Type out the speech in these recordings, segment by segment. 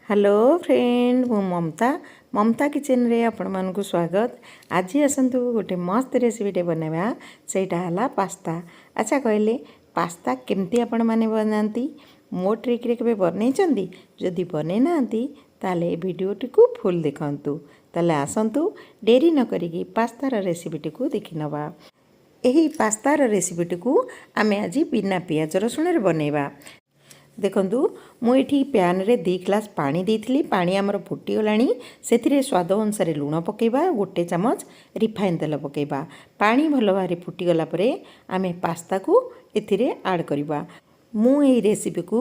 Hello friend मु ममता kitchen रे आपण मानकु स्वागत। आज आसतु गोटे मस्त रेसिपीटे बनवा सेटा हला पास्ता। अच्छा कहले पास्ता केमती आपण माने बनाती मो ट्रिक रे केबे बनै चंदी जदि बनै नांती ताले वीडियोटी को फुल देखंतु। ताले आसतु डेरी न करिकी पास्तार रेसिपीटी को देखि नबा। एही पास्तार रेसिपीटी को आमे आज बिना पियाज रसुण रे बनैबा। देखंतु मुझे पैन रे 2 ग्लास पानी देइथिली। पानी आमर फुटीगलाणी से स्वाद अनुसार लुण पकेबा, गोटे चामच रिफाइन तेल पकेबा। पानी भल भाव फुटीगला परे आमे पास्ता को एथिरे ऐड करबा। मु एई रेसिपी को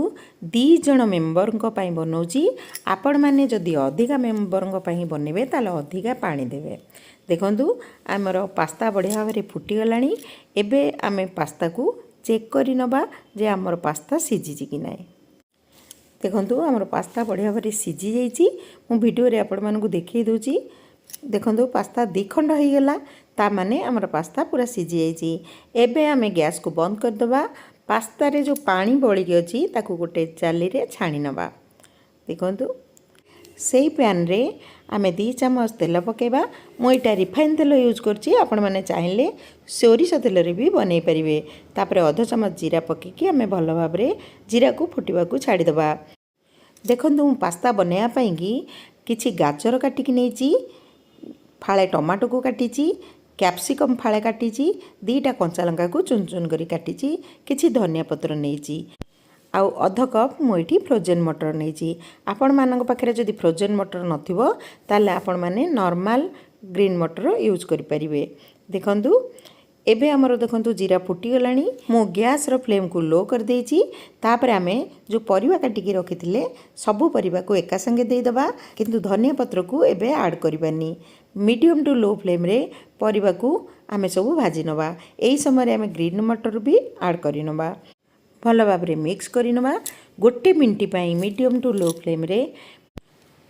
2 जण मेंबर को पई बनौची। आपण माने जदि अधिका मेंबर को पई बनेबे ताले अधिका पानी देबे। देखंतु आमर पास्ता बढ़िया भाव फुटीगलाणी। एबे आमे पास्ता को चेक करि नबा जे आमर पास्ता सिझी कि नाई। देखंतु आमर पास्ता बढ़िया भाव सिझी जाइए। मु वीडियो रे आपण मानकु देखै दोची। देखंतु पास्ता 2 खंड हो गला ता माने आमर पास्ता पूरा सिझी जाइए। एबे आमे गैस को बंद कर दबा। पास्ता रे जो पानी बळी अछि ताकू गोटे चाली रे छाणी नबा। देखंतु सेई पैन रे आमे 2 चामच तेल पकेबा। मु एटा रिफाइन तेल यूज करछि। आपण माने चाहिले सोरिष तेल रे भी बनै परिबे। तापरे आधा चामच जीरा पकेकी आमे भल भाव रे जीरा को फुटिबा को छाडी दबा। देखंतु मु पास्ता बनैया पई कि किछि गाजर काटिकी नेछि, फाळे टमाटो को काटिछि, कैप्सिकम फाळे काटिछि, 2टा कंचा लंका को चुन चुन करी काटिछि, किछि धनिया पत्र नेछि, आउ अध कप मुझे फ्रोजेन मटर नहीं। आपण मान पाखे जदि फ्रोजेन मटर नथिबो ताले आपण माने नॉर्मल ग्रीन मटर यूज करि परिबे। देखंतु एबे हमरो देखंतु जीरा फुटी गलानी। मु गैस रो फ्लेम को लो कर देछि। तापर आमे जो परिवा काटिकी रखिथिले सबु परिवा को एका संगे देई दबा, किंतु धनिया पत्र को एबे ऐड करिबानी। मीडियम टू लो फ्लेम रे परिवा को आमे सबु भाजी नबा। एई समय रे आमे ग्रीन मटर भी ऐड करि नबा। भल भाव में मिक्स करनवा। गोटे मिनट पाई मीडियम टू लो फ्लेम रे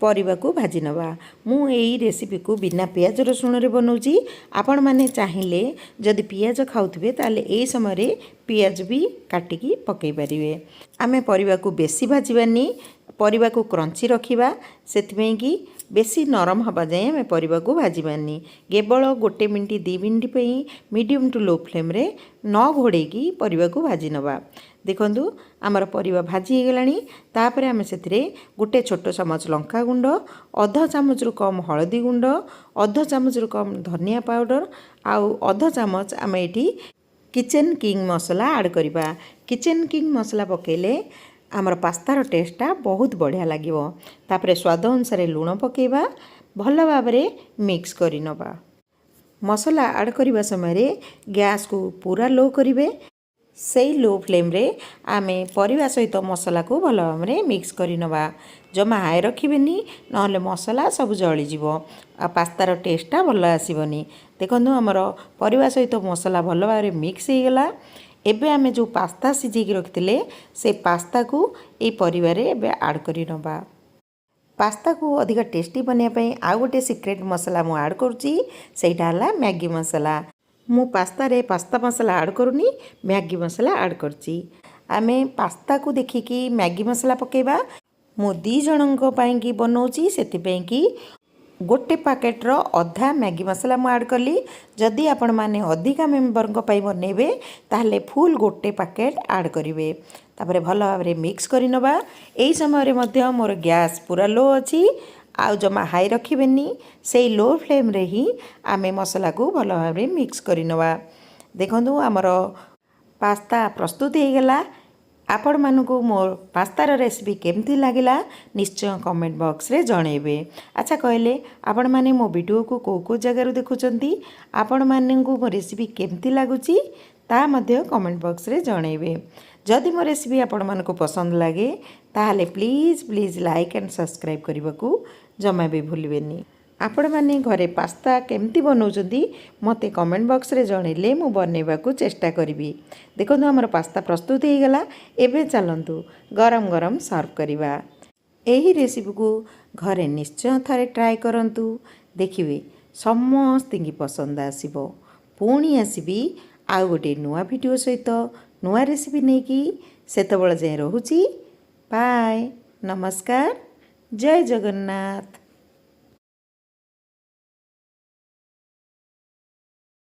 परिवा को भाजी नवा। मु एई रेसिपी को बिना पियाज रसुण रे बनौची। आपण माने चाहिले जदि पियाज खाउथिबे ताले एई समय रे पियाज भी काटिकी पकई परिवे। आमे परिवा को बेसी भाजीबानी, परिवा को क्रंची रखिबा। सेथिबें कि बेसी नरम हबा जाए आमे परिवा को भाजीबानी। केवल गोटे मिनट 2 मिनट पई मीडियम टू लो फ्लेम रे न घोड़ेकी परिवा को भाजी नवा। देखंतु आमर परिवा भाजी हो गलानी। तापरे आमे सेथिरे गोटे छोट चामच लंका गुंड, आधा चामच रु कम हळदी गुंड, आधा चामच रु कम धनिया पाउडर, आउ आधा चामच आमे एठी किचन किंग मसला ऐड करिबा। किचन किंग मसला पकेले आमर पास्तार टेस्टा बहुत बढ़िया लागिवो। तापरे स्वाद अनुसार लुण पकेबा, भल भाव रे मिक्स करि नबा। मसला ऐड करिबा समय रे गैस को पूरा लो करिवे। सेई लो फ्लेम रे आमे परिवा सहित मसला को भल भाव में मिक्स करि नबा। जमा हाई रखिबेनी नहले मसला सब जळी जिवो आ पास्तार टेस्टा भल आसीबनी। देखंतु हमर परिवा सहित मसला भल भाव में मिक्स हो गला। एबे आमे जो पास्ता सिझेकी रखिथिले से पास्ता को ए परिवार रे एबे ऐड करि नबा। पास्ता को अधिक टेस्टी बनया पई आ गोटे सीक्रेट मसला मु ऐड करूची। सेटा हला मैगी मसला। मु पास्ता रे पास्ता मसला ऐड करूनी, मैगी मसला ऐड करची। आमे पास्ता को देखिकी मैगी मसला पकेबा। मु 2 जनक पई की बनौची, सेति पई की गोटे पैकेट रो अधा मैगी मसला मु ऐड कली। जदि आपण माने अधिका मेंबर को पई बनेबे ताहले फुल गोटे पैकेट ऐड करिवे। तापरे भल भाव रे मिक्स करि नबा। एई समय रे मध्य मोर गैस पूरा लो अछि। आउ जमा हाई रखिबेनी। से लो फ्लेम रे ही आमे मसला को भल भाव में मिक्स करि नबा। देखंतु आमर पास्ता प्रस्तुत हो गला। आपण मानकु मोर पास्तार रेसिपी केमती लागिला निश्चय कमेंट बॉक्स रे जणेबे। अच्छा कहले आपण माने मो वीडियो को को जगह देखुचंती, आपण मानकु मो रेसिपी केमती लागुची ता मध्य कमेंट बॉक्स रे जणेबे। जदि मो रेसिपी आपण मानकु पसंद लागे ताहले please please like and subscribe करबा को जमा भी भूलिबेनी। आपण माने घरे पास्ता केमती बनाउचंती मते कमेंट बॉक्स रे जणेले मु बनेबा को चेष्टा करिवि। देखंतु हमर पास्ता प्रस्तुत हो गला। एबे चलंतु गरम गरम सर्व करिबा। एही रेसिपी को घरे निश्चय थारे ट्राई करंतु, देखिबे समस्तिंकी पसंद आसीबो। पुणी आसीबी आउ गोटे नुआ वीडियो सहित नुआ रेसिपी नेकी। सेतबेले जाय रहुची। बाय, नमस्कार, जय जगन्नाथ।